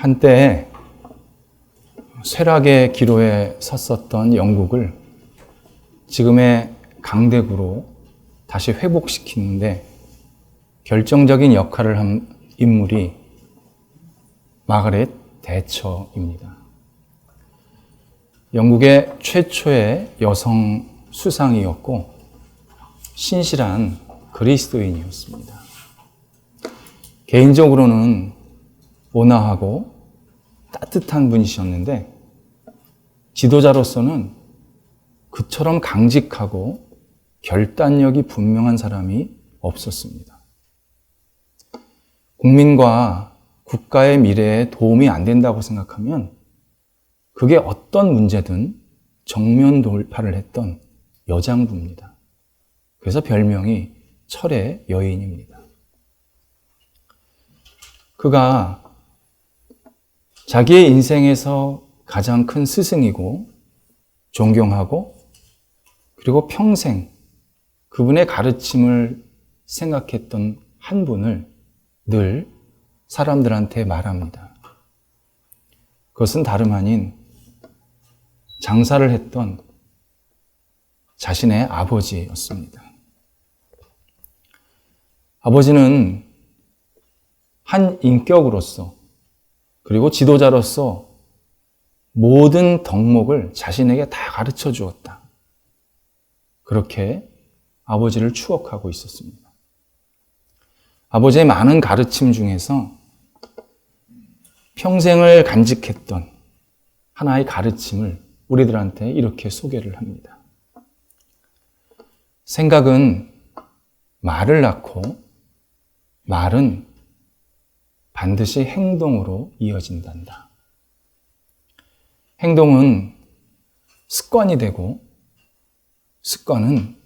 한때 쇠락의 기로에 섰었던 영국을 지금의 강대국으로 다시 회복시키는데 결정적인 역할을 한 인물이 마가렛 대처입니다. 영국의 최초의 여성 수상이었고 신실한 그리스도인이었습니다. 개인적으로는 온화하고 따뜻한 분이셨는데 지도자로서는 그처럼 강직하고 결단력이 분명한 사람이 없었습니다. 국민과 국가의 미래에 도움이 안 된다고 생각하면 그게 어떤 문제든 정면 돌파를 했던 여장부입니다. 그래서 별명이 철의 여인입니다. 그가 자기의 인생에서 가장 큰 스승이고 존경하고 그리고 평생 그분의 가르침을 생각했던 한 분을 늘 사람들한테 말합니다. 그것은 다름 아닌 장사를 했던 자신의 아버지였습니다. 아버지는 한 인격으로서 그리고 지도자로서 모든 덕목을 자신에게 다 가르쳐 주었다. 그렇게 아버지를 추억하고 있었습니다. 아버지의 많은 가르침 중에서 평생을 간직했던 하나의 가르침을 우리들한테 이렇게 소개를 합니다. 생각은 말을 낳고 말은 반드시 행동으로 이어진단다. 행동은 습관이 되고 습관은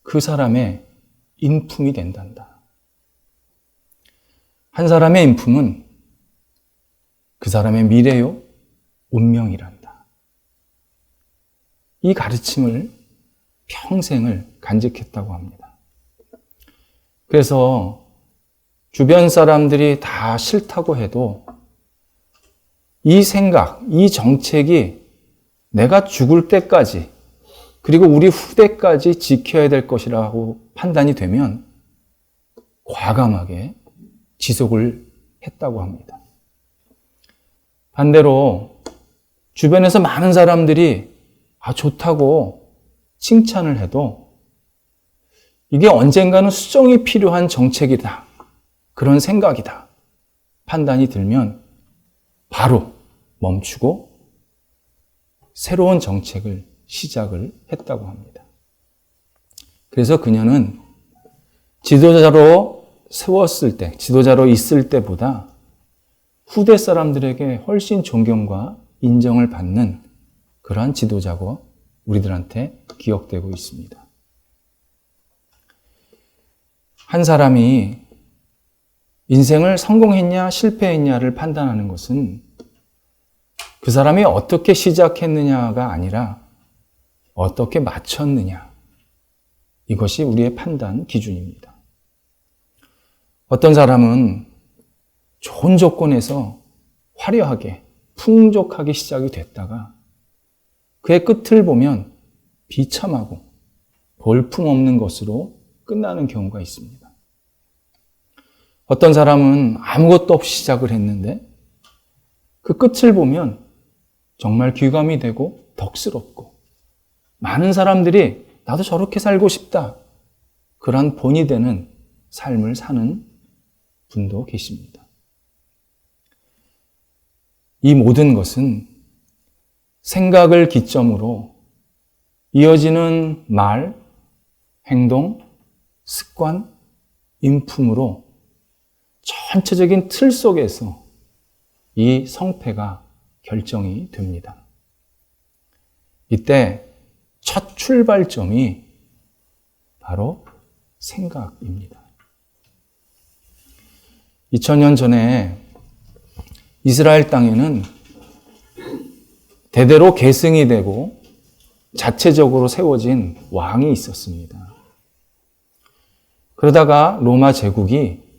그 사람의 인품이 된단다. 한 사람의 인품은 그 사람의 미래요, 운명이란다. 이 가르침을 평생을 간직했다고 합니다. 그래서 주변 사람들이 다 싫다고 해도 이 생각, 이 정책이 내가 죽을 때까지 그리고 우리 후대까지 지켜야 될 것이라고 판단이 되면 과감하게 지속을 했다고 합니다. 반대로 주변에서 많은 사람들이 좋다고 칭찬을 해도 이게 언젠가는 수정이 필요한 정책이다. 그런 생각이다. 판단이 들면 바로 멈추고 새로운 정책을 시작을 했다고 합니다. 그래서 그녀는 지도자로 세웠을 때, 지도자로 있을 때보다 후대 사람들에게 훨씬 존경과 인정을 받는 그러한 지도자고 우리들한테 기억되고 있습니다. 한 사람이 인생을 성공했냐 실패했냐를 판단하는 것은 그 사람이 어떻게 시작했느냐가 아니라 어떻게 마쳤느냐. 이것이 우리의 판단 기준입니다. 어떤 사람은 좋은 조건에서 화려하게, 풍족하게 시작이 됐다가 그의 끝을 보면 비참하고 볼품없는 것으로 끝나는 경우가 있습니다. 어떤 사람은 아무것도 없이 시작을 했는데 그 끝을 보면 정말 귀감이 되고 덕스럽고 많은 사람들이 나도 저렇게 살고 싶다. 그런 본이 되는 삶을 사는 분도 계십니다. 이 모든 것은 생각을 기점으로 이어지는 말, 행동, 습관, 인품으로 전체적인 틀 속에서 이 성패가 결정이 됩니다. 이때 첫 출발점이 바로 생각입니다. 2000년 전에 이스라엘 땅에는 대대로 계승이 되고 자체적으로 세워진 왕이 있었습니다. 그러다가 로마 제국이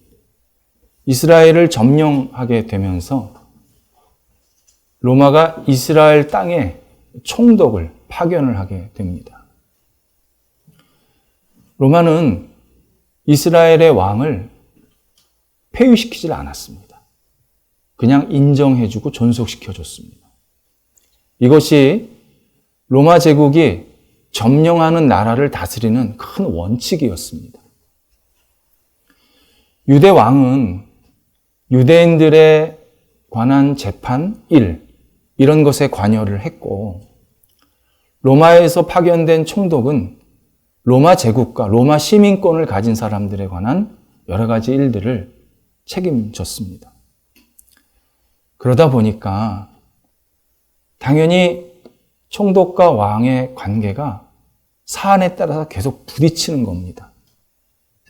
이스라엘을 점령하게 되면서 로마가 이스라엘 땅에 총독을 파견을 하게 됩니다. 로마는 이스라엘의 왕을 폐위시키질 않았습니다. 그냥 인정해주고 존속시켜줬습니다. 이것이 로마 제국이 점령하는 나라를 다스리는 큰 원칙이었습니다. 유대 왕은 유대인들에 관한 재판 이런 것에 관여를 했고, 로마에서 파견된 총독은 로마 제국과 로마 시민권을 가진 사람들에 관한 여러 가지 일들을 책임졌습니다. 그러다 보니까 당연히 총독과 왕의 관계가 사안에 따라서 계속 부딪히는 겁니다.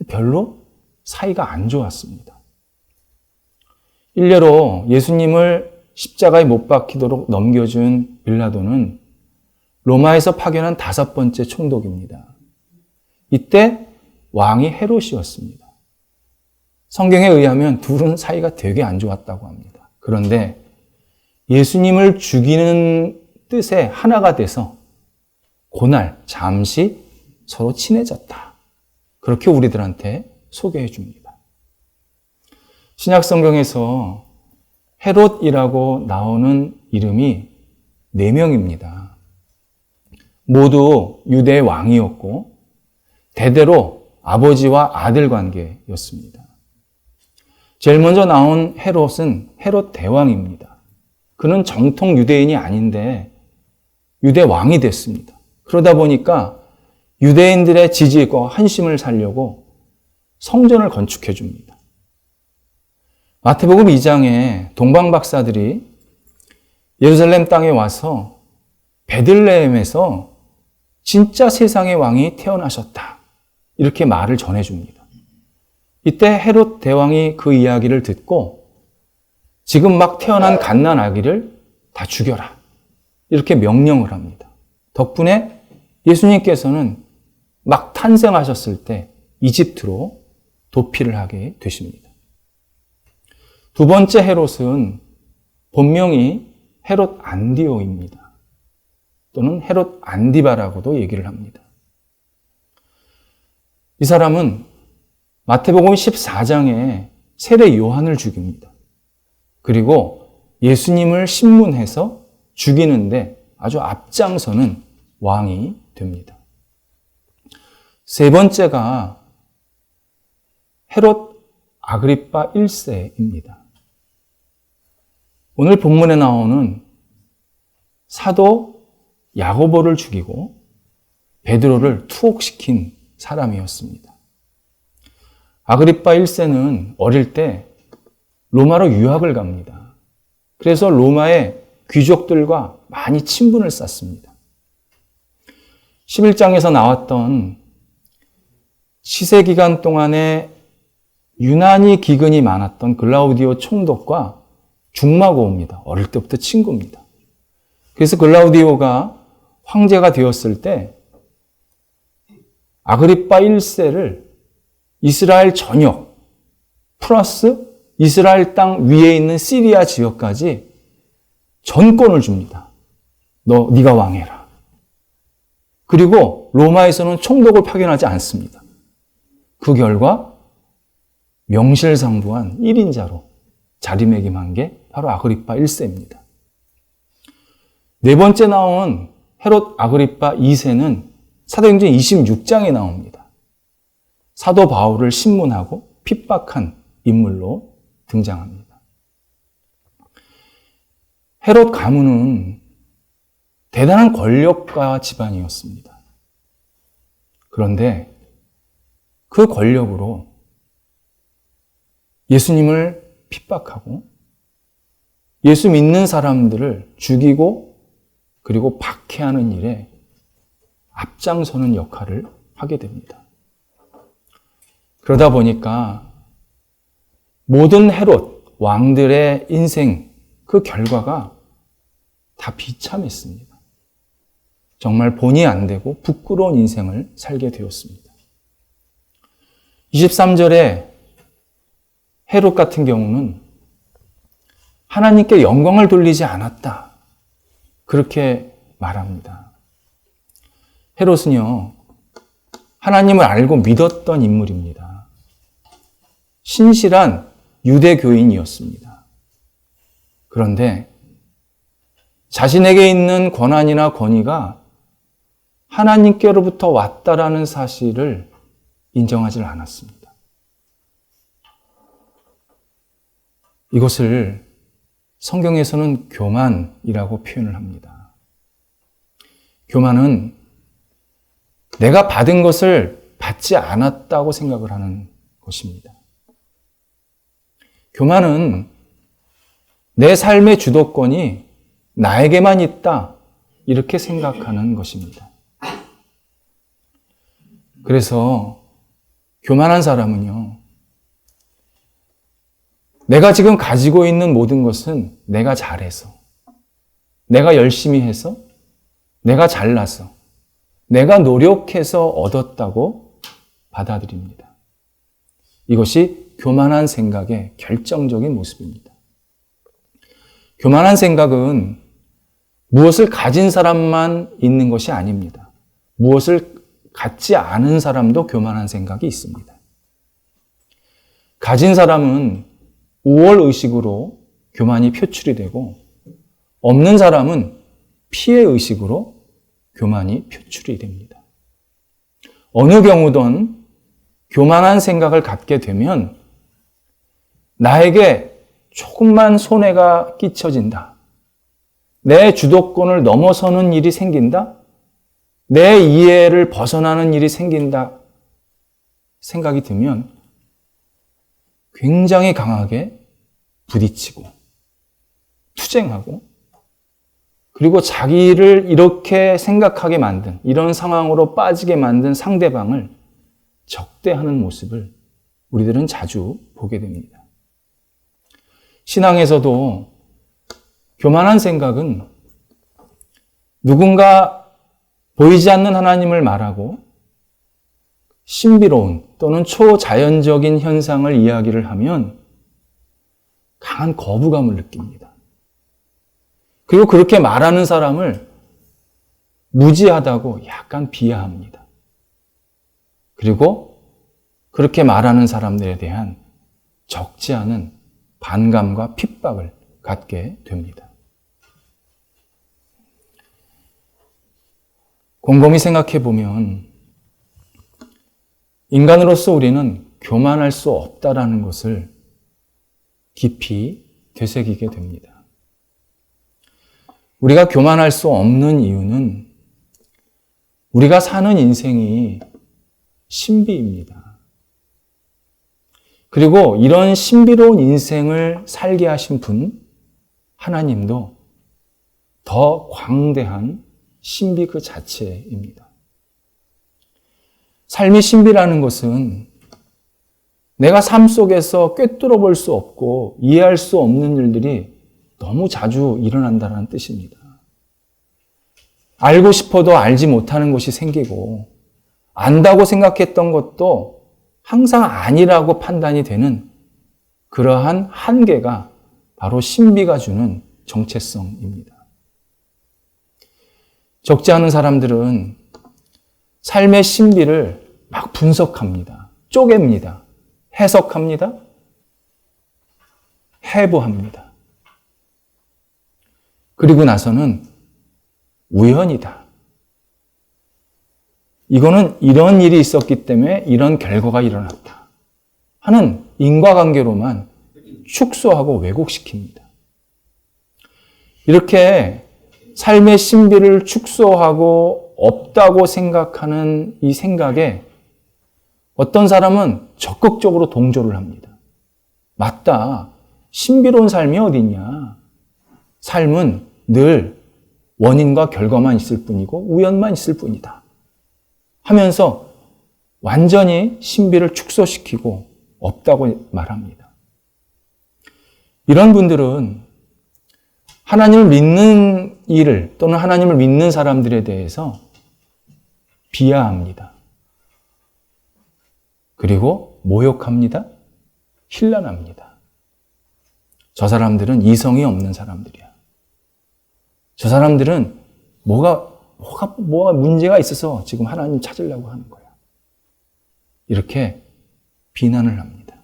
별로 사이가 안 좋았습니다. 일례로 예수님을 십자가에 못 박히도록 넘겨준 빌라도는 로마에서 파견한 5번째 총독입니다. 이때 왕이 헤롯이었습니다. 성경에 의하면 둘은 사이가 되게 안 좋았다고 합니다. 그런데 예수님을 죽이는 뜻에 하나가 돼서 그날 잠시 서로 친해졌다. 그렇게 우리들한테 소개해 줍니다. 신약 성경에서 헤롯이라고 나오는 이름이 4명입니다. 모두 유대의 왕이었고 대대로 아버지와 아들 관계였습니다. 제일 먼저 나온 헤롯은 헤롯 대왕입니다. 그는 정통 유대인이 아닌데 유대 왕이 됐습니다. 그러다 보니까 유대인들의 지지과 환심을 살려고 성전을 건축해 줍니다. 마태복음 2장에 동방박사들이 예루살렘 땅에 와서 베들레헴에서 진짜 세상의 왕이 태어나셨다. 이렇게 말을 전해줍니다. 이때 헤롯 대왕이 그 이야기를 듣고 지금 막 태어난 갓난 아기를 다 죽여라. 이렇게 명령을 합니다. 덕분에 예수님께서는 막 탄생하셨을 때 이집트로 도피를 하게 되십니다. 두 번째 헤롯은 본명이 헤롯 안디오입니다. 또는 헤롯 안디바라고도 얘기를 합니다. 이 사람은 마태복음 14장에 세례 요한을 죽입니다. 그리고 예수님을 신문해서 죽이는데 아주 앞장서는 왕이 됩니다. 세 번째가 헤롯 아그리파 1세입니다. 오늘 본문에 나오는 사도 야고보를 죽이고 베드로를 투옥시킨 사람이었습니다. 아그리파 1세는 어릴 때 로마로 유학을 갑니다. 그래서 로마의 귀족들과 많이 친분을 쌓습니다. 11장에서 나왔던 시세 기간 동안에 유난히 기근이 많았던 글라우디오 총독과 중마고입니다. 어릴 때부터 친구입니다. 그래서 글라우디오가 황제가 되었을 때 아그리파 1세를 이스라엘 전역 플러스 이스라엘 땅 위에 있는 시리아 지역까지 전권을 줍니다. 네가 왕해라. 그리고 로마에서는 총독을 파견하지 않습니다. 그 결과 명실상부한 1인자로 자리매김한 게 바로 아그리파 1세입니다. 네 번째 나온 헤롯 아그리파 2세는 사도행전 26장에 나옵니다. 사도 바울을 신문하고 핍박한 인물로 등장합니다. 헤롯 가문은 대단한 권력가 집안이었습니다. 그런데 그 권력으로 예수님을 핍박하고 예수 믿는 사람들을 죽이고 그리고 박해하는 일에 앞장서는 역할을 하게 됩니다. 그러다 보니까 모든 헤롯 왕들의 인생 그 결과가 다 비참했습니다. 정말 본의 안 되고 부끄러운 인생을 살게 되었습니다. 23절에 헤롯 같은 경우는 하나님께 영광을 돌리지 않았다. 그렇게 말합니다. 헤롯은요, 하나님을 알고 믿었던 인물입니다. 신실한 유대교인이었습니다. 그런데 자신에게 있는 권한이나 권위가 하나님께로부터 왔다라는 사실을 인정하지 않았습니다. 이것을 성경에서는 교만이라고 표현을 합니다. 교만은 내가 받은 것을 받지 않았다고 생각을 하는 것입니다. 교만은 내 삶의 주도권이 나에게만 있다, 이렇게 생각하는 것입니다. 그래서 교만한 사람은요, 내가 지금 가지고 있는 모든 것은 내가 잘해서, 내가 열심히 해서, 내가 잘나서, 내가 노력해서 얻었다고 받아들입니다. 이것이 교만한 생각의 결정적인 모습입니다. 교만한 생각은 무엇을 가진 사람만 있는 것이 아닙니다. 무엇을 갖지 않은 사람도 교만한 생각이 있습니다. 가진 사람은 우월의식으로 교만이 표출이 되고, 없는 사람은 피해의식으로 교만이 표출이 됩니다. 어느 경우든 교만한 생각을 갖게 되면 나에게 조금만 손해가 끼쳐진다, 내 주도권을 넘어서는 일이 생긴다, 내 이해를 벗어나는 일이 생긴다 생각이 들면 굉장히 강하게 부딪히고 투쟁하고, 그리고 자기를 이렇게 생각하게 만든, 이런 상황으로 빠지게 만든 상대방을 적대하는 모습을 우리들은 자주 보게 됩니다. 신앙에서도 교만한 생각은 누군가 보이지 않는 하나님을 말하고 신비로운 또는 초자연적인 현상을 이야기를 하면 강한 거부감을 느낍니다. 그리고 그렇게 말하는 사람을 무지하다고 약간 비하합니다. 그리고 그렇게 말하는 사람들에 대한 적지 않은 반감과 핍박을 갖게 됩니다. 곰곰이 생각해 보면 인간으로서 우리는 교만할 수 없다라는 것을 깊이 되새기게 됩니다. 우리가 교만할 수 없는 이유는 우리가 사는 인생이 신비입니다. 그리고 이런 신비로운 인생을 살게 하신 분, 하나님도 더 광대한 신비 그 자체입니다. 삶의 신비라는 것은 내가 삶 속에서 꿰뚫어 볼 수 없고 이해할 수 없는 일들이 너무 자주 일어난다는 뜻입니다. 알고 싶어도 알지 못하는 것이 생기고, 안다고 생각했던 것도 항상 아니라고 판단이 되는 그러한 한계가 바로 신비가 주는 정체성입니다. 적지 않은 사람들은 삶의 신비를 막 분석합니다. 쪼갭니다. 해석합니다. 해부합니다. 그리고 나서는 우연이다, 이거는 이런 일이 있었기 때문에 이런 결과가 일어났다 하는 인과관계로만 축소하고 왜곡시킵니다. 이렇게 삶의 신비를 축소하고 없다고 생각하는 이 생각에 어떤 사람은 적극적으로 동조를 합니다. 맞다, 신비로운 삶이 어딨냐, 삶은 늘 원인과 결과만 있을 뿐이고 우연만 있을 뿐이다 하면서 완전히 신비를 축소시키고 없다고 말합니다. 이런 분들은 하나님을 믿는 일을 또는 하나님을 믿는 사람들에 대해서 비하합니다. 그리고 모욕합니다. 현란합니다. 저 사람들은 이성이 없는 사람들이야. 저 사람들은 뭐가 문제가 있어서 지금 하나님 찾으려고 하는 거야. 이렇게 비난을 합니다.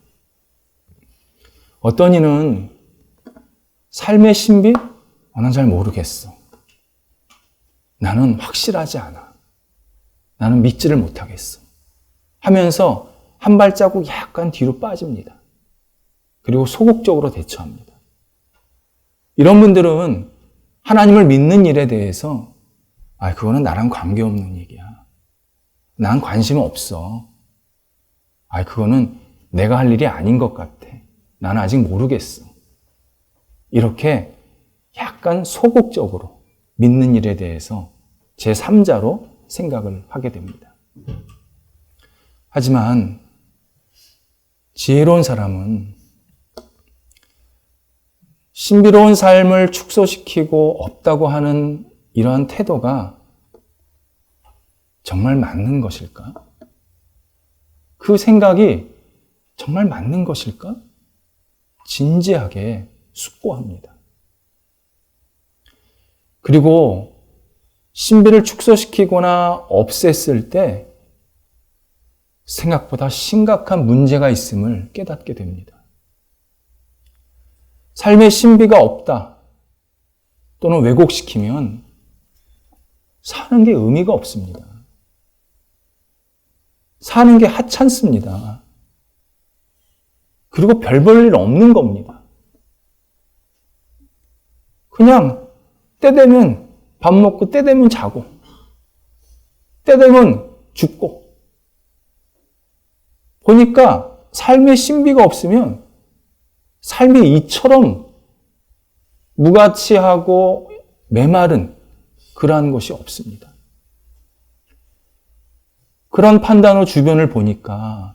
어떤 이는 삶의 신비? 난 잘 모르겠어. 나는 확실하지 않아. 나는 믿지를 못하겠어. 하면서 한 발자국 약간 뒤로 빠집니다. 그리고 소극적으로 대처합니다. 이런 분들은 하나님을 믿는 일에 대해서 그거는 나랑 관계없는 얘기야. 난 관심 없어. 그거는 내가 할 일이 아닌 것 같아. 나는 아직 모르겠어. 이렇게 약간 소극적으로 믿는 일에 대해서 제3자로 생각을 하게 됩니다. 하지만 지혜로운 사람은 신비로운 삶을 축소시키고 없다고 하는 이러한 태도가 정말 맞는 것일까? 그 생각이 정말 맞는 것일까? 진지하게 숙고합니다. 그리고 신비를 축소시키거나 없앴을 때 생각보다 심각한 문제가 있음을 깨닫게 됩니다. 삶의 신비가 없다 또는 왜곡시키면 사는 게 의미가 없습니다. 사는 게 하찮습니다. 그리고 별 볼 일 없는 겁니다. 그냥 때 되면 밥 먹고 때 되면 자고 때 되면 죽고 보니까 삶의 신비가 없으면 삶이 이처럼 무가치하고 메마른 그러한 것이 없습니다. 그런 판단으로 주변을 보니까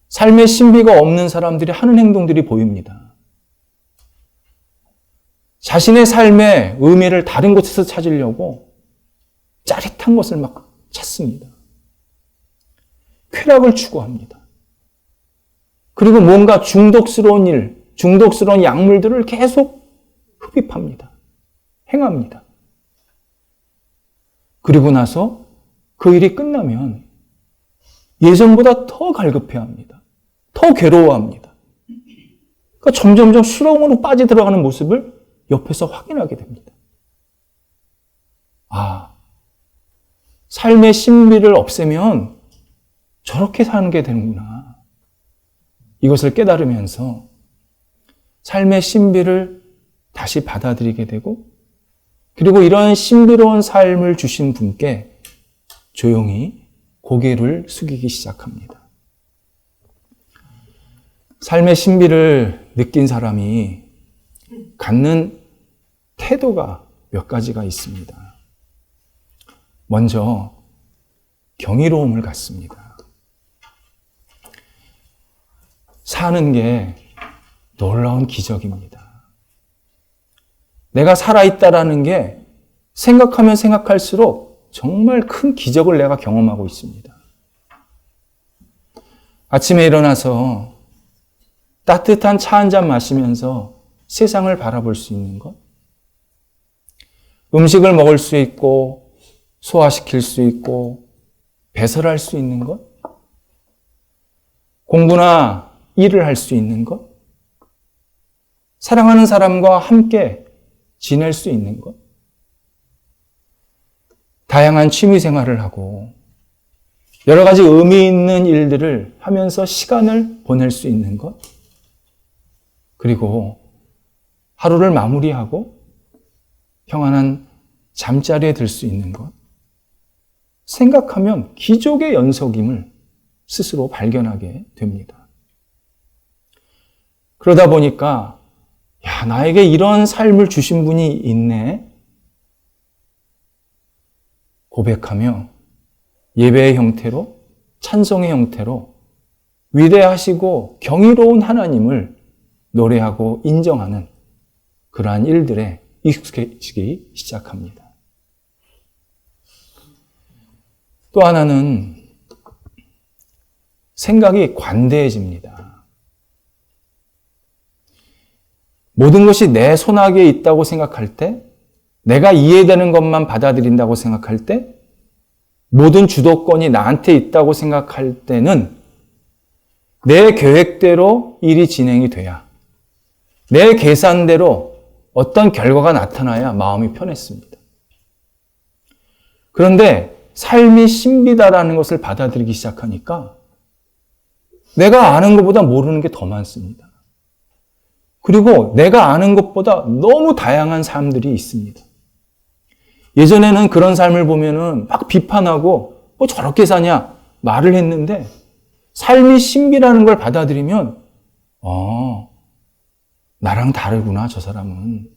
삶의 신비가 없는 사람들이 하는 행동들이 보입니다. 자신의 삶의 의미를 다른 곳에서 찾으려고 짜릿한 것을 막 찾습니다. 쾌락을 추구합니다. 그리고 뭔가 중독스러운 일, 중독스러운 약물들을 계속 흡입합니다. 행합니다. 그리고 나서 그 일이 끝나면 예전보다 더 갈급해합니다. 더 괴로워합니다. 그러니까 점점점 수렁으로 빠져들어가는 모습을 옆에서 확인하게 됩니다. 삶의 신비를 없애면 저렇게 사는 게 되는구나. 이것을 깨달으면서 삶의 신비를 다시 받아들이게 되고 그리고 이런 신비로운 삶을 주신 분께 조용히 고개를 숙이기 시작합니다. 삶의 신비를 느낀 사람이 갖는 태도가 몇 가지가 있습니다. 먼저 경이로움을 갖습니다. 사는 게 놀라운 기적입니다. 내가 살아있다라는 게 생각하면 생각할수록 정말 큰 기적을 내가 경험하고 있습니다. 아침에 일어나서 따뜻한 차 한 잔 마시면서 세상을 바라볼 수 있는 것, 음식을 먹을 수 있고 소화시킬 수 있고 배설할 수 있는 것, 공부나 일을 할 수 있는 것, 사랑하는 사람과 함께 지낼 수 있는 것, 다양한 취미 생활을 하고 여러 가지 의미 있는 일들을 하면서 시간을 보낼 수 있는 것, 그리고 하루를 마무리하고 평안한 잠자리에 들 수 있는 것, 생각하면 기적의 연속임을 스스로 발견하게 됩니다. 그러다 보니까 나에게 이런 삶을 주신 분이 있네 고백하며 예배의 형태로, 찬송의 형태로 위대하시고 경이로운 하나님을 노래하고 인정하는 그러한 일들에 익숙해지기 시작합니다. 또 하나는 생각이 관대해집니다. 모든 것이 내 손아귀에 있다고 생각할 때, 내가 이해되는 것만 받아들인다고 생각할 때, 모든 주도권이 나한테 있다고 생각할 때는 내 계획대로 일이 진행이 돼야, 내 계산대로 어떤 결과가 나타나야 마음이 편했습니다. 그런데 삶이 신비다라는 것을 받아들이기 시작하니까 내가 아는 것보다 모르는 게 더 많습니다. 그리고 내가 아는 것보다 너무 다양한 삶들이 있습니다. 예전에는 그런 삶을 보면은 막 비판하고 뭐 저렇게 사냐 말을 했는데 삶이 신비라는 걸 받아들이면 나랑 다르구나 저 사람은.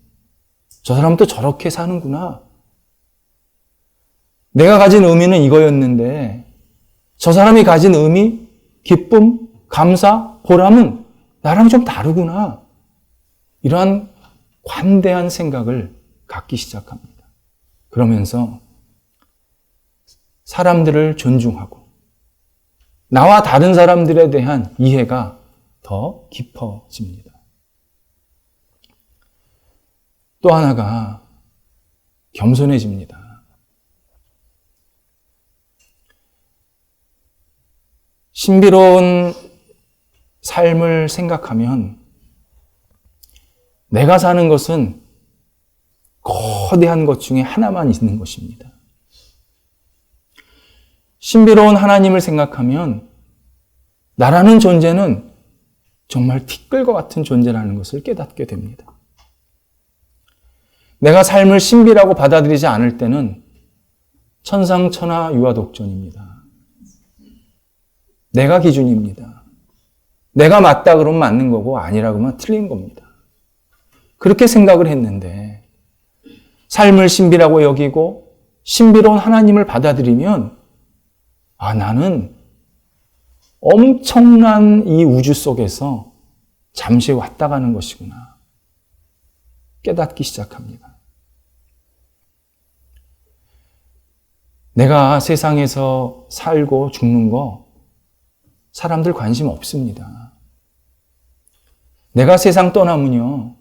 저 사람은 또 저렇게 사는구나. 내가 가진 의미는 이거였는데 저 사람이 가진 의미, 기쁨, 감사, 보람은 나랑 좀 다르구나. 이러한 관대한 생각을 갖기 시작합니다. 그러면서 사람들을 존중하고 나와 다른 사람들에 대한 이해가 더 깊어집니다. 또 하나가 겸손해집니다. 신비로운 삶을 생각하면 내가 사는 것은 거대한 것 중에 하나만 있는 것입니다. 신비로운 하나님을 생각하면 나라는 존재는 정말 티끌과 같은 존재라는 것을 깨닫게 됩니다. 내가 삶을 신비라고 받아들이지 않을 때는 천상천하 유아독존입니다. 내가 기준입니다. 내가 맞다 그러면 맞는 거고 아니라 그러면 틀린 겁니다. 그렇게 생각을 했는데 삶을 신비라고 여기고 신비로운 하나님을 받아들이면 나는 엄청난 이 우주 속에서 잠시 왔다 가는 것이구나 깨닫기 시작합니다. 내가 세상에서 살고 죽는 거 사람들 관심 없습니다. 내가 세상 떠나면요,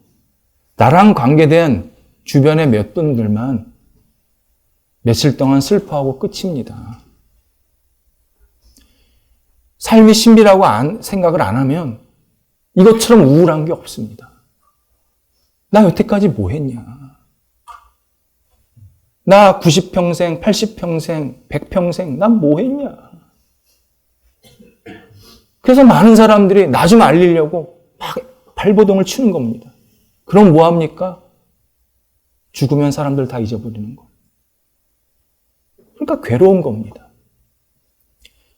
나랑 관계된 주변의 몇 분들만 며칠 동안 슬퍼하고 끝입니다. 삶이 신비라고 생각을 안 하면 이것처럼 우울한 게 없습니다. 나 여태까지 뭐 했냐? 나 90평생, 80평생, 100평생, 난 뭐 했냐? 그래서 많은 사람들이 나 좀 알리려고 막 발버둥을 치는 겁니다. 그럼 뭐 합니까? 죽으면 사람들 다 잊어버리는 거. 그러니까 괴로운 겁니다.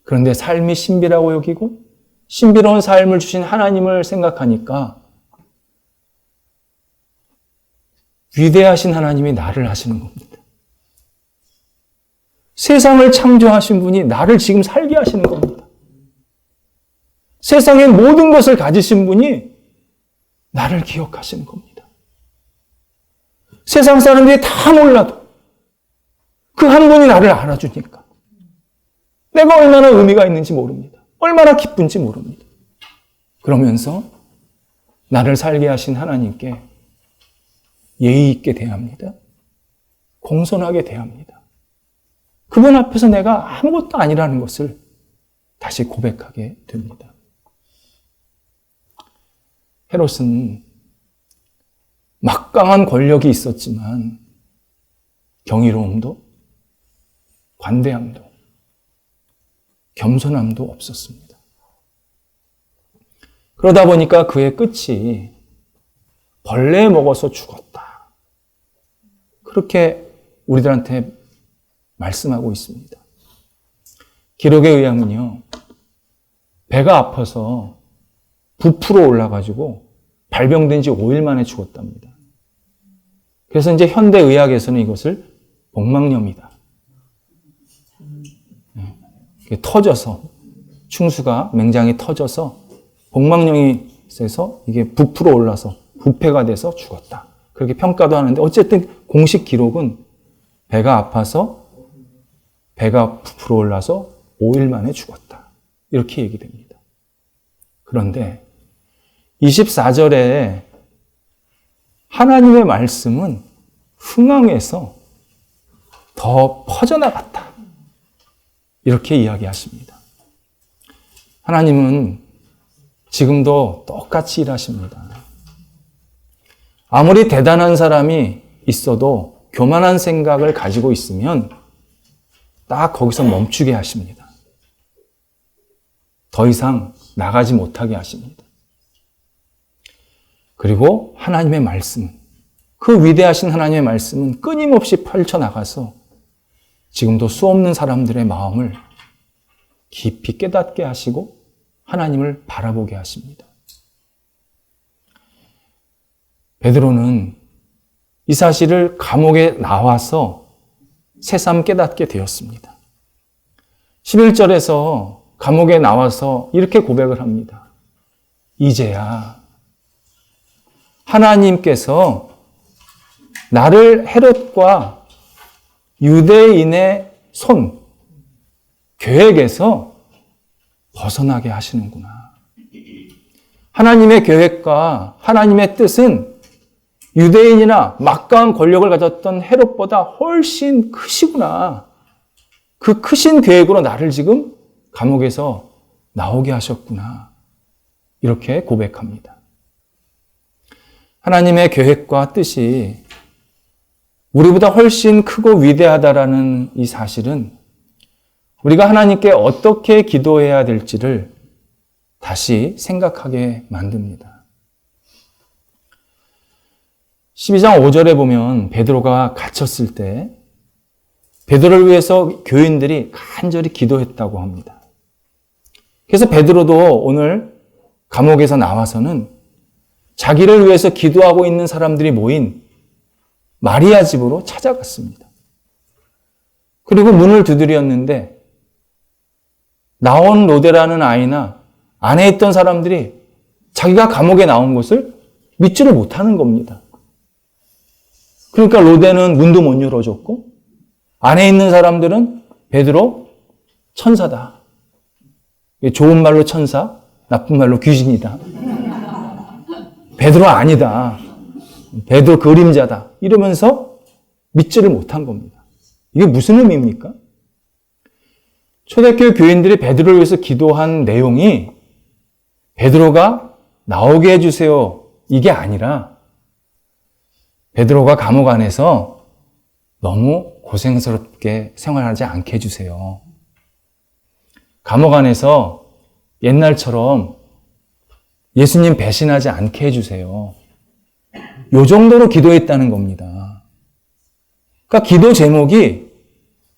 그런데 삶이 신비라고 여기고 신비로운 삶을 주신 하나님을 생각하니까 위대하신 하나님이 나를 하시는 겁니다. 세상을 창조하신 분이 나를 지금 살게 하시는 겁니다. 세상의 모든 것을 가지신 분이 나를 기억하시는 겁니다. 세상 사람들이 다 몰라도 그 한 분이 나를 알아주니까 내가 얼마나 의미가 있는지 모릅니다. 얼마나 기쁜지 모릅니다. 그러면서 나를 살게 하신 하나님께 예의 있게 대합니다. 공손하게 대합니다. 그분 앞에서 내가 아무것도 아니라는 것을 다시 고백하게 됩니다. 헤롯은 막강한 권력이 있었지만 경이로움도 관대함도 겸손함도 없었습니다. 그러다 보니까 그의 끝이 벌레 먹어서 죽었다. 그렇게 우리들한테 말씀하고 있습니다. 기록에 의하면요, 배가 아파서 부풀어 올라가지고 발병된 지 5일 만에 죽었답니다. 그래서 이제 현대의학에서는 이것을 복막염이다. 터져서, 충수가, 맹장이 터져서 복막염이 있어서 이게 부풀어 올라서 부패가 돼서 죽었다. 그렇게 평가도 하는데 어쨌든 공식 기록은 배가 아파서 배가 부풀어 올라서 5일 만에 죽었다. 이렇게 얘기됩니다. 그런데 24절에 하나님의 말씀은 흥황해서 더 퍼져나갔다. 이렇게 이야기하십니다. 하나님은 지금도 똑같이 일하십니다. 아무리 대단한 사람이 있어도 교만한 생각을 가지고 있으면 딱 거기서 멈추게 하십니다. 더 이상 나가지 못하게 하십니다. 그리고 하나님의 말씀, 그 위대하신 하나님의 말씀은 끊임없이 펼쳐나가서 지금도 수없는 사람들의 마음을 깊이 깨닫게 하시고 하나님을 바라보게 하십니다. 베드로는 이 사실을 감옥에 나와서 새삼 깨닫게 되었습니다. 11절에서 감옥에 나와서 이렇게 고백을 합니다. 이제야 하나님께서 나를 헤롯과 유대인의 손, 계획에서 벗어나게 하시는구나. 하나님의 계획과 하나님의 뜻은 유대인이나 막강한 권력을 가졌던 헤롯보다 훨씬 크시구나. 그 크신 계획으로 나를 지금 감옥에서 나오게 하셨구나. 이렇게 고백합니다. 하나님의 계획과 뜻이 우리보다 훨씬 크고 위대하다라는 이 사실은 우리가 하나님께 어떻게 기도해야 될지를 다시 생각하게 만듭니다. 12장 5절에 보면 베드로가 갇혔을 때 베드로를 위해서 교인들이 간절히 기도했다고 합니다. 그래서 베드로도 오늘 감옥에서 나와서는 자기를 위해서 기도하고 있는 사람들이 모인 마리아 집으로 찾아갔습니다. 그리고 문을 두드렸는데 나온 로데라는 아이나 안에 있던 사람들이 자기가 감옥에 나온 것을 믿지를 못하는 겁니다. 그러니까 로데는 문도 못 열어줬고 안에 있는 사람들은 베드로 천사다. 좋은 말로 천사, 나쁜 말로 귀신이다. 베드로 아니다. 베드로 그림자다. 이러면서 믿지를 못한 겁니다. 이게 무슨 의미입니까? 초대교회 교인들이 베드로를 위해서 기도한 내용이 베드로가 나오게 해주세요. 이게 아니라 베드로가 감옥 안에서 너무 고생스럽게 생활하지 않게 해주세요. 감옥 안에서 옛날처럼 예수님 배신하지 않게 해주세요. 요 정도로 기도했다는 겁니다. 그러니까 기도 제목이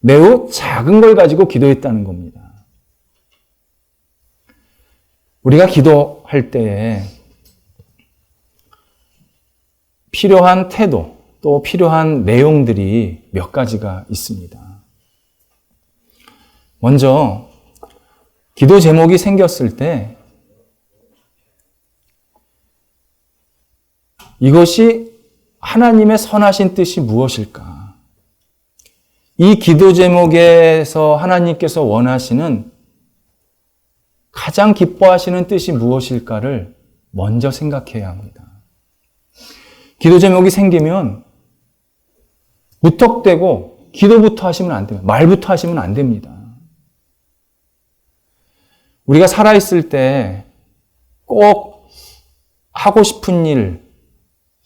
매우 작은 걸 가지고 기도했다는 겁니다. 우리가 기도할 때에 필요한 태도, 또 필요한 내용들이 몇 가지가 있습니다. 먼저 기도 제목이 생겼을 때 이것이 하나님의 선하신 뜻이 무엇일까? 이 기도 제목에서 하나님께서 원하시는 가장 기뻐하시는 뜻이 무엇일까를 먼저 생각해야 합니다. 기도 제목이 생기면 무턱대고 기도부터 하시면 안 돼요. 말부터 하시면 안 됩니다. 우리가 살아있을 때 꼭 하고 싶은 일,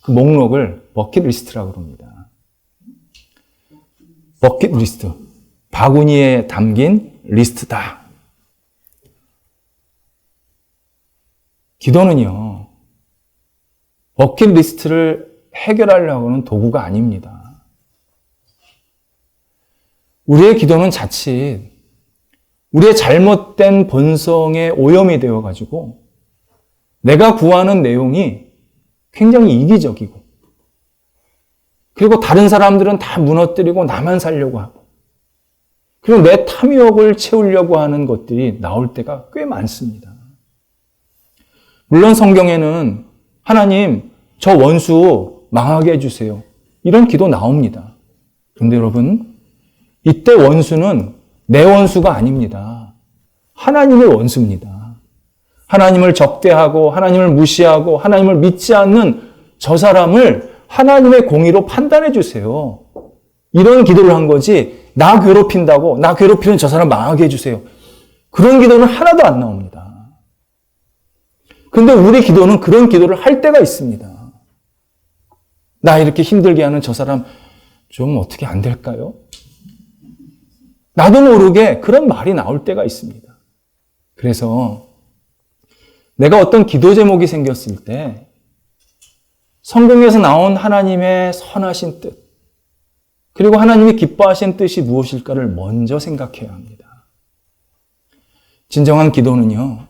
그 목록을 버킷리스트라고 합니다. 버킷리스트. 바구니에 담긴 리스트다. 기도는요, 버킷리스트를 해결하려고 하는 도구가 아닙니다. 우리의 기도는 자칫 우리의 잘못된 본성에 오염이 되어가지고 내가 구하는 내용이 굉장히 이기적이고 그리고 다른 사람들은 다 무너뜨리고 나만 살려고 하고 그리고 내 탐욕을 채우려고 하는 것들이 나올 때가 꽤 많습니다. 물론 성경에는 하나님 저 원수 망하게 해주세요. 이런 기도 나옵니다. 그런데 여러분 이때 원수는 내 원수가 아닙니다. 하나님의 원수입니다. 하나님을 적대하고 하나님을 무시하고 하나님을 믿지 않는 저 사람을 하나님의 공의로 판단해 주세요. 이런 기도를 한 거지, 나 괴롭힌다고, 나 괴롭히는 저 사람 망하게 해주세요. 그런 기도는 하나도 안 나옵니다. 그런데 우리 기도는 그런 기도를 할 때가 있습니다. 나 이렇게 힘들게 하는 저 사람 좀 어떻게 안 될까요? 나도 모르게 그런 말이 나올 때가 있습니다. 그래서 내가 어떤 기도 제목이 생겼을 때 성경에서 나온 하나님의 선하신 뜻, 그리고 하나님이 기뻐하신 뜻이 무엇일까를 먼저 생각해야 합니다. 진정한 기도는요,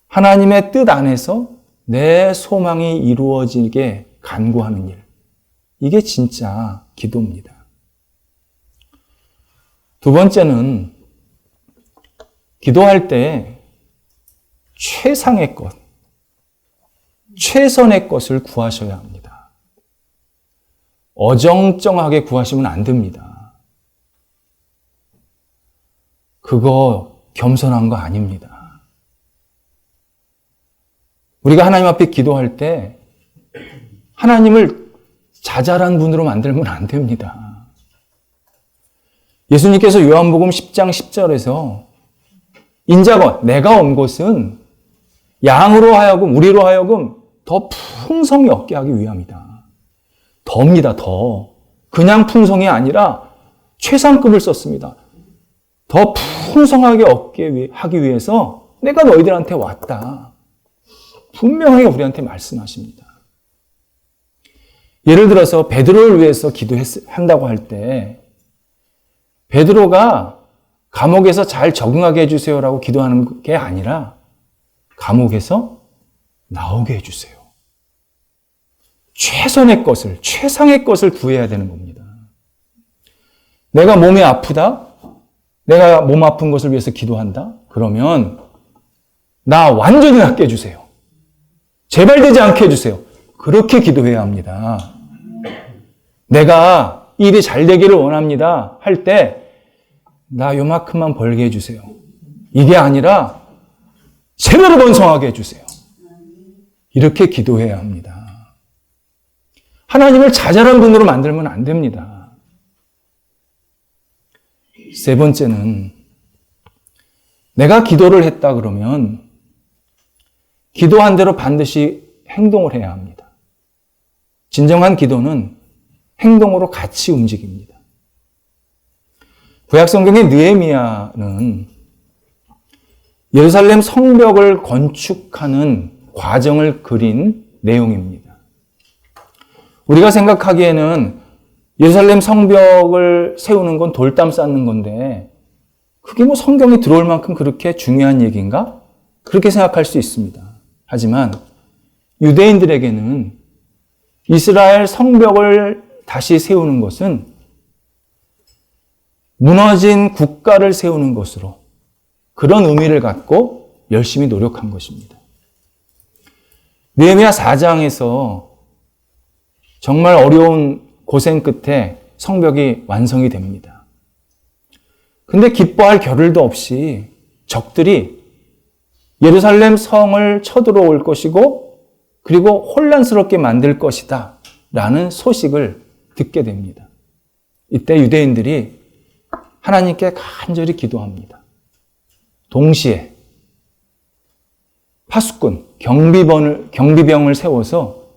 하나님의 뜻 안에서 내 소망이 이루어지게 간구하는 일. 이게 진짜 기도입니다. 두 번째는 기도할 때 최상의 것, 최선의 것을 구하셔야 합니다. 어정쩡하게 구하시면 안 됩니다. 그거 겸손한 거 아닙니다. 우리가 하나님 앞에 기도할 때 하나님을 자잘한 분으로 만들면 안 됩니다. 예수님께서 요한복음 10장 10절에서 인자가 내가 온 것은 양으로 하여금, 우리로 하여금 더 풍성히 얻게 하기 위함이다. 더입니다, 더. 그냥 풍성이 아니라 최상급을 썼습니다. 더 풍성하게 얻게 하기 위해서 내가 너희들한테 왔다. 분명하게 우리한테 말씀하십니다. 예를 들어서 베드로를 위해서 기도한다고 할 때 베드로가 감옥에서 잘 적응하게 해주세요라고 기도하는 게 아니라 감옥에서 나오게 해주세요. 최선의 것을, 최상의 것을 구해야 되는 겁니다. 내가 몸이 아프다? 내가 몸 아픈 것을 위해서 기도한다? 그러면 나 완전히 낫게 해주세요. 제발 되지 않게 해주세요. 그렇게 기도해야 합니다. 내가 일이 잘 되기를 원합니다. 할 때 나 요만큼만 벌게 해주세요. 이게 아니라 제대로 번성하게 해주세요. 이렇게 기도해야 합니다. 하나님을 자잘한 분으로 만들면 안 됩니다. 세 번째는 내가 기도를 했다 그러면 기도한 대로 반드시 행동을 해야 합니다. 진정한 기도는 행동으로 같이 움직입니다. 구약성경의 느헤미야는 예루살렘 성벽을 건축하는 과정을 그린 내용입니다. 우리가 생각하기에는 예루살렘 성벽을 세우는 건 돌담 쌓는 건데 그게 뭐 성경에 들어올 만큼 그렇게 중요한 얘기인가? 그렇게 생각할 수 있습니다. 하지만 유대인들에게는 이스라엘 성벽을 다시 세우는 것은 무너진 국가를 세우는 것으로 그런 의미를 갖고 열심히 노력한 것입니다. 느헤미야 4장에서 정말 어려운 고생 끝에 성벽이 완성이 됩니다. 근데 기뻐할 겨를도 없이 적들이 예루살렘 성을 쳐들어올 것이고 그리고 혼란스럽게 만들 것이다 라는 소식을 듣게 됩니다. 이때 유대인들이 하나님께 간절히 기도합니다. 동시에 파수꾼, 경비병을 세워서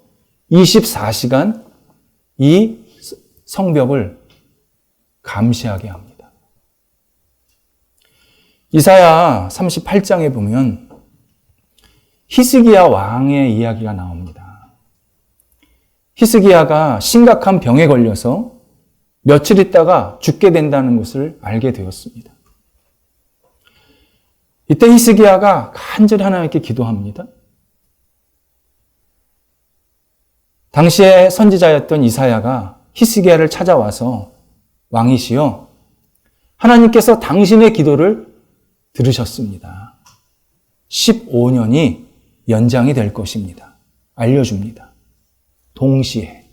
24시간 이 성벽을 감시하게 합니다. 이사야 38장에 보면 히스기야 왕의 이야기가 나옵니다. 히스기야가 심각한 병에 걸려서 며칠 있다가 죽게 된다는 것을 알게 되었습니다. 이때 히스기야가 간절히 하나님께 기도합니다. 당시에 선지자였던 이사야가 히스기야를 찾아와서 왕이시여, 하나님께서 당신의 기도를 들으셨습니다. 15년이 연장이 될 것입니다. 알려줍니다. 동시에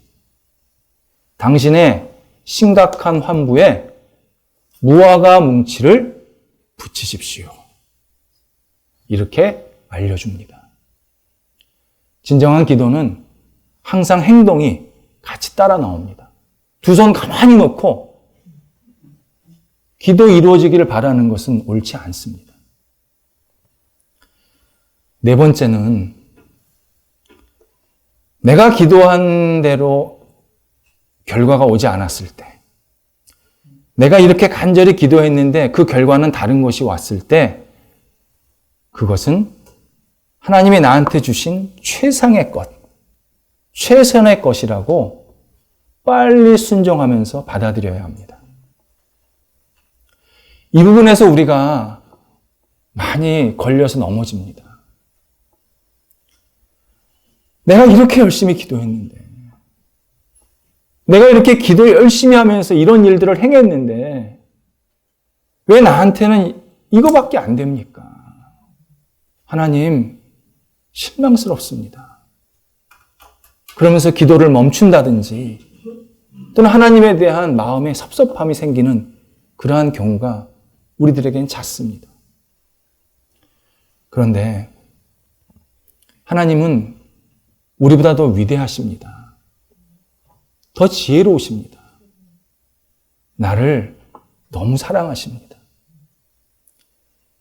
당신의 심각한 환부에 무화과 뭉치를 붙이십시오. 이렇게 알려줍니다. 진정한 기도는 항상 행동이 같이 따라 나옵니다. 두 손 가만히 놓고 기도 이루어지기를 바라는 것은 옳지 않습니다. 네 번째는 내가 기도한 대로 결과가 오지 않았을 때, 내가 이렇게 간절히 기도했는데 그 결과는 다른 것이 왔을 때, 그것은 하나님이 나한테 주신 최상의 것, 최선의 것이라고 빨리 순종하면서 받아들여야 합니다. 이 부분에서 우리가 많이 걸려서 넘어집니다. 내가 이렇게 열심히 기도했는데, 내가 이렇게 기도 열심히 하면서 이런 일들을 행했는데, 왜 나한테는 이거밖에 안 됩니까? 하나님, 실망스럽습니다. 그러면서 기도를 멈춘다든지, 또는 하나님에 대한 마음의 섭섭함이 생기는 그러한 경우가 우리들에겐 잦습니다. 그런데 하나님은 우리보다 더 위대하십니다. 더 지혜로우십니다. 나를 너무 사랑하십니다.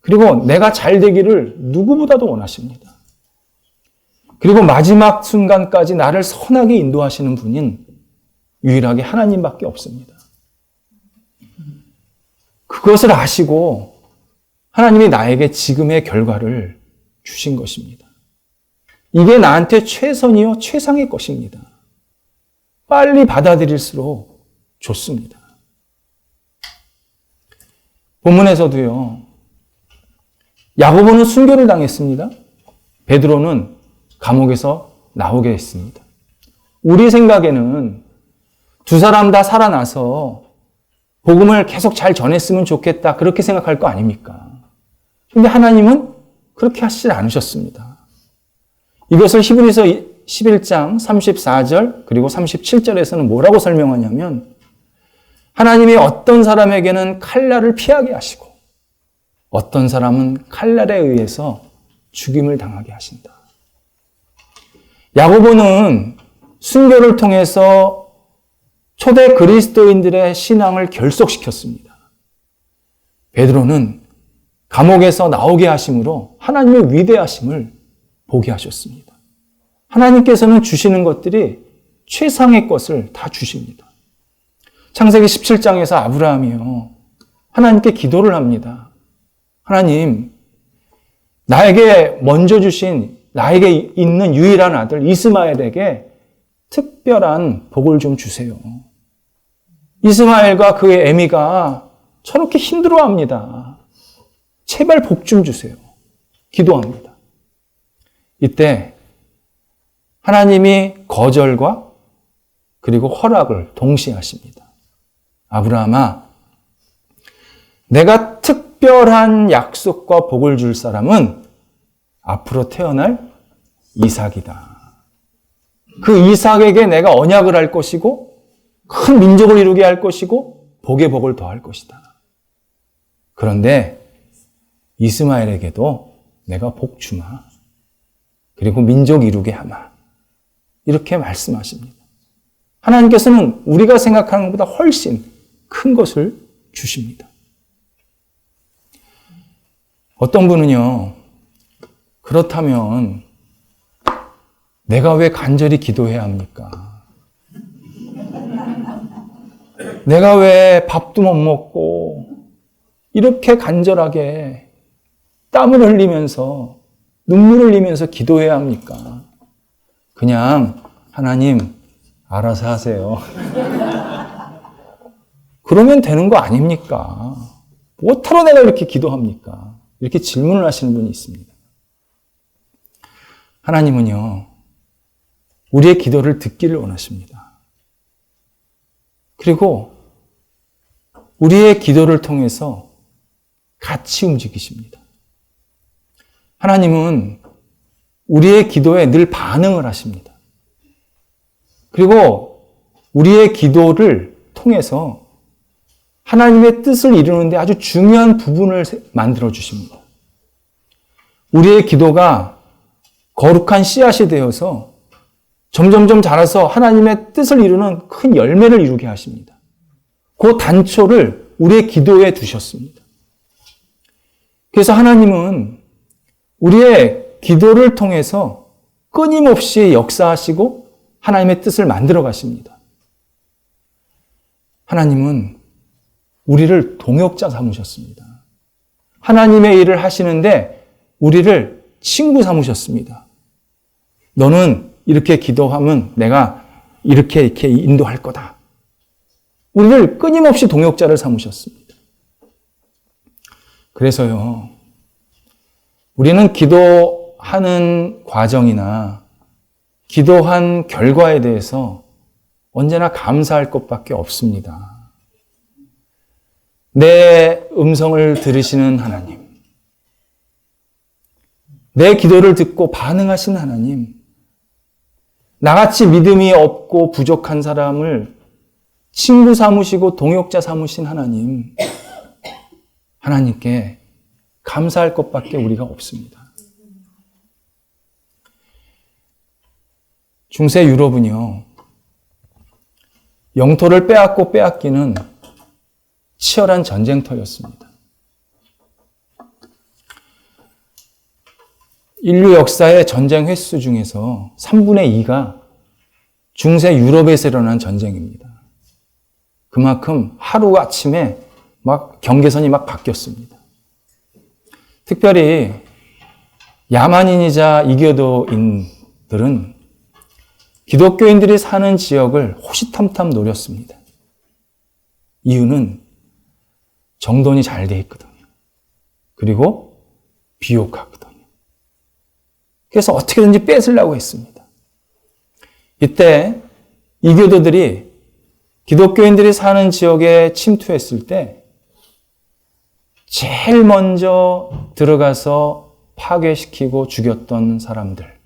그리고 내가 잘 되기를 누구보다도 원하십니다. 그리고 마지막 순간까지 나를 선하게 인도하시는 분인 유일하게 하나님밖에 없습니다. 그것을 아시고 하나님이 나에게 지금의 결과를 주신 것입니다. 이게 나한테 최선이요 최상의 것입니다. 빨리 받아들일수록 좋습니다. 본문에서도요, 야고보는 순교를 당했습니다. 베드로는 감옥에서 나오게 했습니다. 우리 생각에는 두 사람 다 살아나서 복음을 계속 잘 전했으면 좋겠다, 그렇게 생각할 거 아닙니까? 근데 하나님은 그렇게 하시지 않으셨습니다. 이것을 히브리서 11장 34절 그리고 37절에서는 뭐라고 설명하냐면, 하나님이 어떤 사람에게는 칼날을 피하게 하시고 어떤 사람은 칼날에 의해서 죽임을 당하게 하신다. 야고보는 순교를 통해서 초대 그리스도인들의 신앙을 결속시켰습니다. 베드로는 감옥에서 나오게 하심으로 하나님의 위대하심을 보게 하셨습니다. 하나님께서는 주시는 것들이 최상의 것을 다 주십니다. 창세기 17장에서 아브라함이요, 하나님께 기도를 합니다. 하나님, 나에게 먼저 주신, 나에게 있는 유일한 아들 이스마엘에게 특별한 복을 좀 주세요. 이스마엘과 그의 애미가 저렇게 힘들어합니다. 제발 복 좀 주세요. 기도합니다. 이때 하나님이 거절과 그리고 허락을 동시에 하십니다. 아브라함아, 내가 특별한 약속과 복을 줄 사람은 앞으로 태어날 이삭이다. 그 이삭에게 내가 언약을 할 것이고 큰 민족을 이루게 할 것이고 복의 복을 더할 것이다. 그런데 이스마엘에게도 내가 복 주마. 그리고 민족 이루게 하마. 이렇게 말씀하십니다. 하나님께서는 우리가 생각하는 것보다 훨씬 큰 것을 주십니다. 어떤 분은요, 그렇다면 내가 왜 간절히 기도해야 합니까? 내가 왜 밥도 못 먹고 이렇게 간절하게 땀을 흘리면서 눈물을 흘리면서 기도해야 합니까? 그냥 하나님 알아서 하세요. 그러면 되는 거 아닙니까? 뭐하러 내가 이렇게 기도합니까? 이렇게 질문을 하시는 분이 있습니다. 하나님은요, 우리의 기도를 듣기를 원하십니다. 그리고 우리의 기도를 통해서 같이 움직이십니다. 하나님은 우리의 기도에 늘 반응을 하십니다. 그리고 우리의 기도를 통해서 하나님의 뜻을 이루는데 아주 중요한 부분을 만들어 주십니다. 우리의 기도가 거룩한 씨앗이 되어서 점점점 자라서 하나님의 뜻을 이루는 큰 열매를 이루게 하십니다. 그 단초를 우리의 기도에 두셨습니다. 그래서 하나님은 우리의 기도를 통해서 끊임없이 역사하시고 하나님의 뜻을 만들어 가십니다. 하나님은 우리를 동역자 삼으셨습니다. 하나님의 일을 하시는데 우리를 친구 삼으셨습니다. 너는 이렇게 기도하면 내가 이렇게 인도할 거다. 우리를 끊임없이 동역자를 삼으셨습니다. 그래서요, 우리는 기도하는 과정이나 기도한 결과에 대해서 언제나 감사할 것밖에 없습니다. 내 음성을 들으시는 하나님, 내 기도를 듣고 반응하신 하나님, 나같이 믿음이 없고 부족한 사람을 친구 삼으시고 동역자 삼으신 하나님, 하나님께 감사할 것밖에 우리가 없습니다. 중세 유럽은요, 영토를 빼앗고 빼앗기는 치열한 전쟁터였습니다. 인류 역사의 전쟁 횟수 중에서 3분의 2가 중세 유럽에서 일어난 전쟁입니다. 그만큼 하루아침에 막 경계선이 막 바뀌었습니다. 특별히 야만인이자 이교도인들은 기독교인들이 사는 지역을 호시탐탐 노렸습니다. 이유는 정돈이 잘 돼 있거든요. 그리고 비옥하거든요. 그래서 어떻게든지 뺏으려고 했습니다. 이때 이교도들이 기독교인들이 사는 지역에 침투했을 때 제일 먼저 들어가서 파괴시키고 죽였던 사람들,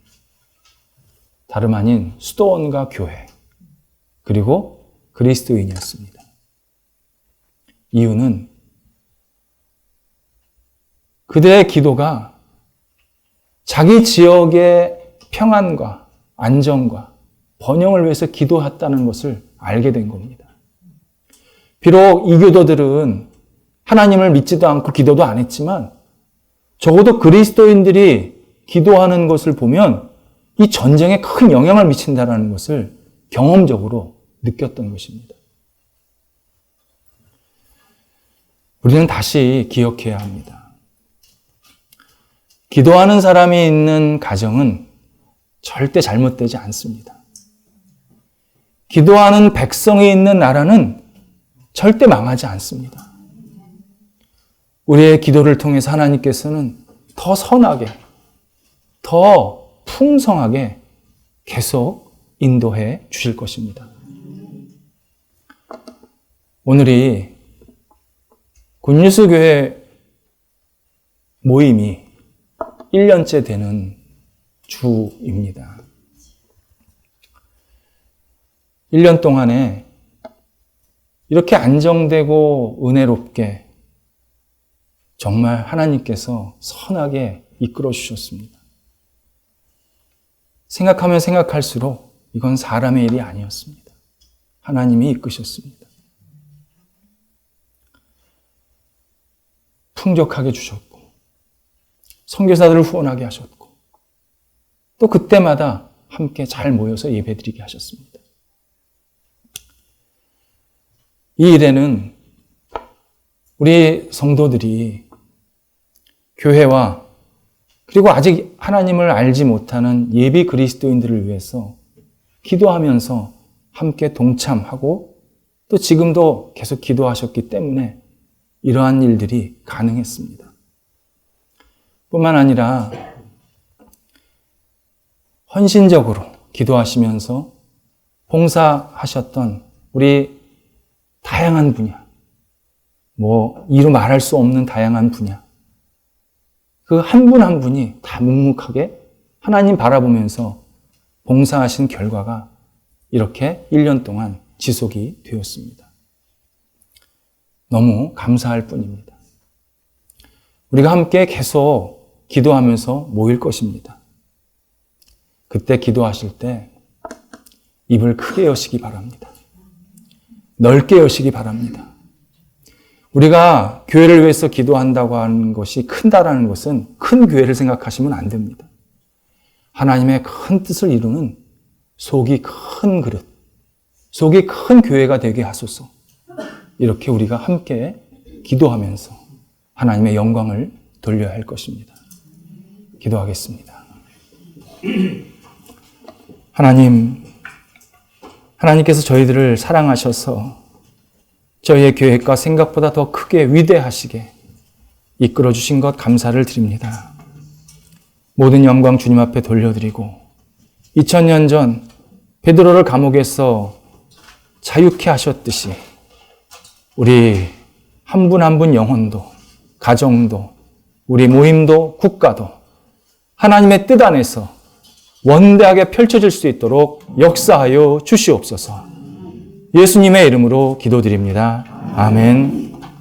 다름 아닌 수도원과 교회, 그리고 그리스도인이었습니다. 이유는 그들의 기도가 자기 지역의 평안과 안정과 번영을 위해서 기도했다는 것을 알게 된 겁니다. 비록 이교도들은 하나님을 믿지도 않고 기도도 안 했지만 적어도 그리스도인들이 기도하는 것을 보면 이 전쟁에 큰 영향을 미친다는 것을 경험적으로 느꼈던 것입니다. 우리는 다시 기억해야 합니다. 기도하는 사람이 있는 가정은 절대 잘못되지 않습니다. 기도하는 백성이 있는 나라는 절대 망하지 않습니다. 우리의 기도를 통해서 하나님께서는 더 선하게, 더 풍성하게 계속 인도해 주실 것입니다. 오늘이 굿뉴스 교회 모임이 1년째 되는 주입니다. 1년 동안에 이렇게 안정되고 은혜롭게 정말 하나님께서 선하게 이끌어 주셨습니다. 생각하면 생각할수록 이건 사람의 일이 아니었습니다. 하나님이 이끄셨습니다. 풍족하게 주셨고 선교사들을 후원하게 하셨고 또 그때마다 함께 잘 모여서 예배드리게 하셨습니다. 이 일에는 우리 성도들이 교회와 그리고 아직 하나님을 알지 못하는 예비 그리스도인들을 위해서 기도하면서 함께 동참하고 또 지금도 계속 기도하셨기 때문에 이러한 일들이 가능했습니다. 뿐만 아니라 헌신적으로 기도하시면서 봉사하셨던 우리 다양한 분야, 이루 말할 수 없는 다양한 분야, 그 한 분 한 분이 다 묵묵하게 하나님 바라보면서 봉사하신 결과가 이렇게 1년 동안 지속이 되었습니다. 너무 감사할 뿐입니다. 우리가 함께 계속 기도하면서 모일 것입니다. 그때 기도하실 때 입을 크게 여시기 바랍니다. 넓게 여시기 바랍니다. 우리가 교회를 위해서 기도한다고 하는 것이 큰다라는 것은 큰 교회를 생각하시면 안 됩니다. 하나님의 큰 뜻을 이루는 속이 큰 그릇, 속이 큰 교회가 되게 하소서. 이렇게 우리가 함께 기도하면서 하나님의 영광을 돌려야 할 것입니다. 기도하겠습니다. 하나님께서 저희들을 사랑하셔서 저희의 계획과 생각보다 더 크게 위대하시게 이끌어 주신 것 감사를 드립니다. 모든 영광 주님 앞에 돌려드리고 2000년 전 베드로를 감옥에서 자유케 하셨듯이 우리 한 분 한 분 영혼도, 가정도, 우리 모임도, 국가도 하나님의 뜻 안에서 원대하게 펼쳐질 수 있도록 역사하여 주시옵소서. 예수님의 이름으로 기도드립니다. 아멘.